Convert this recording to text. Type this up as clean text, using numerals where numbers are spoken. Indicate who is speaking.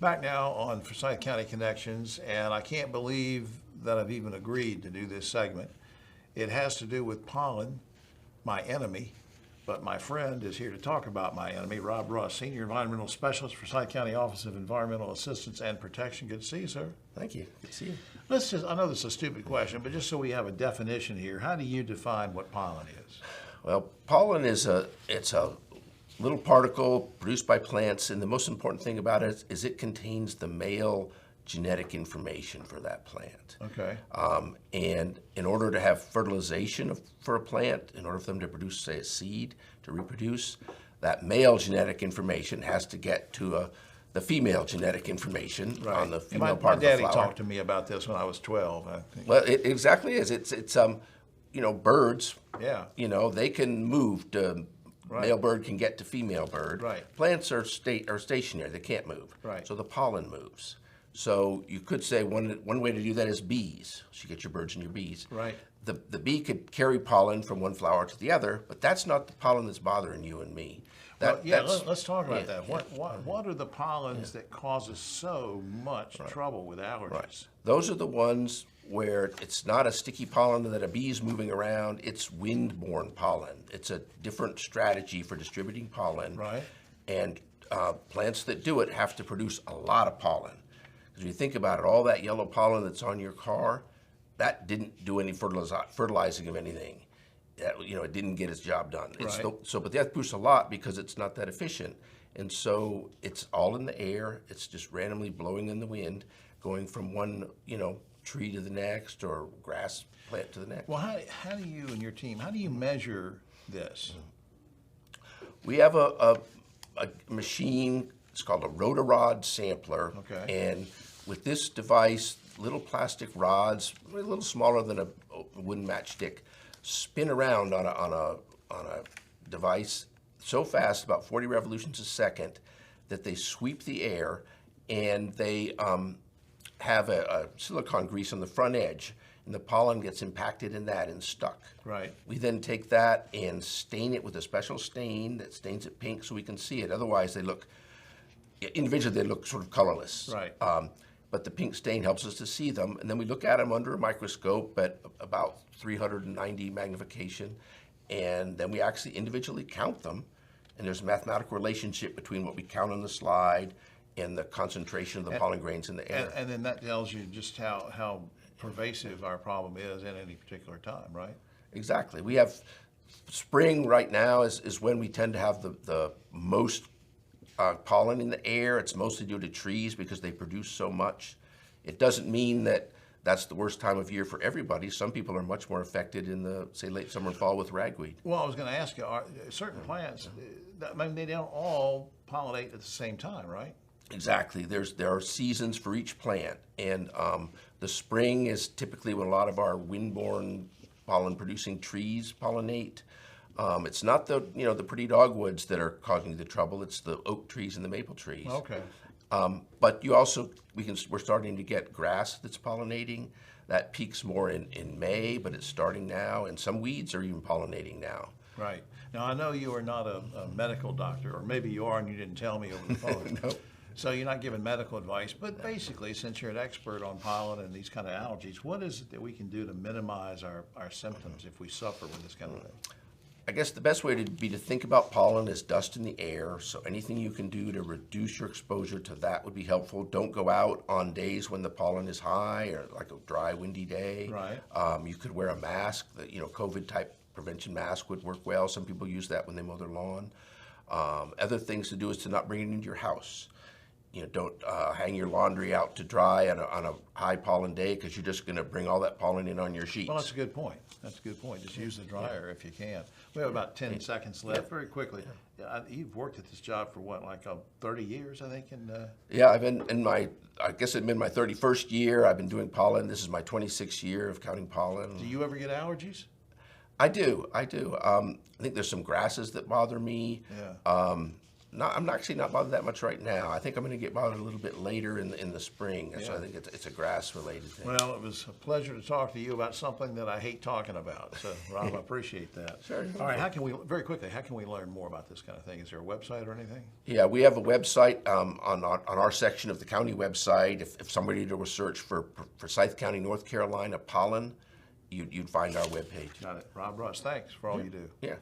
Speaker 1: Back now on Forsyth County Connections, and I can't believe that I've even agreed to do this segment. It has to do with pollen, my enemy, but my friend is here to talk about my enemy, Rob Russ, Senior Environmental Specialist, Forsyth County Office of Environmental Assistance and Protection. Good to see you, sir.
Speaker 2: Thank you. Good to see you.
Speaker 1: I know this is a stupid question, but just so we have a definition here, how do you define what pollen is?
Speaker 2: Well, pollen is it's a little particle produced by plants, and the most important thing about it is it contains the male genetic information for that plant.
Speaker 1: Okay.
Speaker 2: And in order to have fertilization for a plant, in order for them to produce, say, a seed to reproduce, that male genetic information has to get to the female genetic information on the female part of the flower.
Speaker 1: My daddy talked to me about this when I was 12, I think.
Speaker 2: Well, it exactly is. It's birds.
Speaker 1: Yeah.
Speaker 2: They can move to.
Speaker 1: Right.
Speaker 2: Male bird can get to female bird.
Speaker 1: Right.
Speaker 2: Plants are stationary; they can't move.
Speaker 1: Right.
Speaker 2: So the pollen moves. So you could say one way to do that is bees. So you get your birds and your bees.
Speaker 1: Right.
Speaker 2: The bee could carry pollen from one flower to the other, but that's not the pollen that's bothering you and me.
Speaker 1: Let's talk about that. What are the pollens that cause us so much trouble with allergies?
Speaker 2: Right. Those are the ones where it's not a sticky pollen that a bee is moving around. It's wind-borne pollen. It's a different strategy for distributing pollen.
Speaker 1: Right.
Speaker 2: And plants that do it have to produce a lot of pollen. Because if you think about it, all that yellow pollen that's on your car, that didn't do any fertilizing of anything. It didn't get its job done. But they have to produce a lot because it's not that efficient. And so it's all in the air. It's just randomly blowing in the wind, going from one, tree to the next or grass plant to the next.
Speaker 1: Well, how do you and your team, how do you measure this?
Speaker 2: We have a machine, it's called a rotorod sampler.
Speaker 1: Okay.
Speaker 2: And with this device, little plastic rods, a little smaller than a wooden matchstick, spin around on a device so fast, about 40 revolutions a second, that they sweep the air, and they have a silicone grease on the front edge, and the pollen gets impacted in that and stuck.
Speaker 1: Right.
Speaker 2: We then take that and stain it with a special stain that stains it pink so we can see it. Otherwise, individually they look sort of colorless.
Speaker 1: Right.
Speaker 2: But the pink stain helps us to see them, and then we look at them under a microscope at about 390 magnification, and then we actually individually count them, and there's a mathematical relationship between what we count on the slide and the concentration of the pollen grains in the air.
Speaker 1: And then that tells you just how pervasive our problem is at any particular time, right?
Speaker 2: Exactly. We have spring right now is when we tend to have the most pollen in the air. It's mostly due to trees because they produce so much. It doesn't mean that that's the worst time of year for everybody. Some people are much more affected in the, say, late summer and fall with ragweed.
Speaker 1: Well, I was going to ask you, are certain plants, they don't all pollinate at the same time, right?
Speaker 2: Exactly. There are seasons for each plant, and the spring is typically when a lot of our wind-borne pollen-producing trees pollinate. It's not the pretty dogwoods that are causing the trouble. It's the oak trees and the maple trees.
Speaker 1: Okay.
Speaker 2: But we're starting to get grass that's pollinating. That peaks more in May, but it's starting now, and some weeds are even pollinating now.
Speaker 1: Right. Now, I know you are not a medical doctor, or maybe you are and you didn't tell me over the phone.
Speaker 2: No.
Speaker 1: So you're not giving medical advice, but basically, since you're an expert on pollen and these kind of allergies, what is it that we can do to minimize our symptoms if we suffer with this kind of thing?
Speaker 2: I guess the best way to think about pollen is dust in the air, so anything you can do to reduce your exposure to that would be helpful. Don't go out on days when the pollen is high or like a dry, windy day.
Speaker 1: Right.
Speaker 2: You could wear a mask. COVID-type prevention mask would work well. Some people use that when they mow their lawn. Other things to do is to not bring it into your house. Don't hang your laundry out to dry on a high pollen day because you're just going to bring all that pollen in on your sheets.
Speaker 1: Well, that's a good point. Just use the dryer if you can. We have about 10 seconds left. Very quickly. You've worked at this job for what, 30 years, I think?
Speaker 2: Yeah, I've been I guess I'm in my 31st year. I've been doing pollen. This is my 26th year of counting pollen.
Speaker 1: Do you ever get allergies?
Speaker 2: I do. I think there's some grasses that bother me.
Speaker 1: Yeah.
Speaker 2: I'm actually not bothered that much right now. I think I'm going to get bothered a little bit later in the spring. So I think it's a grass-related thing.
Speaker 1: Well, it was a pleasure to talk to you about something that I hate talking about. So, Rob, I appreciate that.
Speaker 2: Sure.
Speaker 1: All right, very quickly, how can we learn more about this kind of thing? Is there a website or anything?
Speaker 2: Yeah, we have a website on our section of the county website. If somebody did a search for Forsyth County, North Carolina pollen, you'd find our webpage.
Speaker 1: Got it. Rob Russ, thanks for all you do.
Speaker 2: Yeah.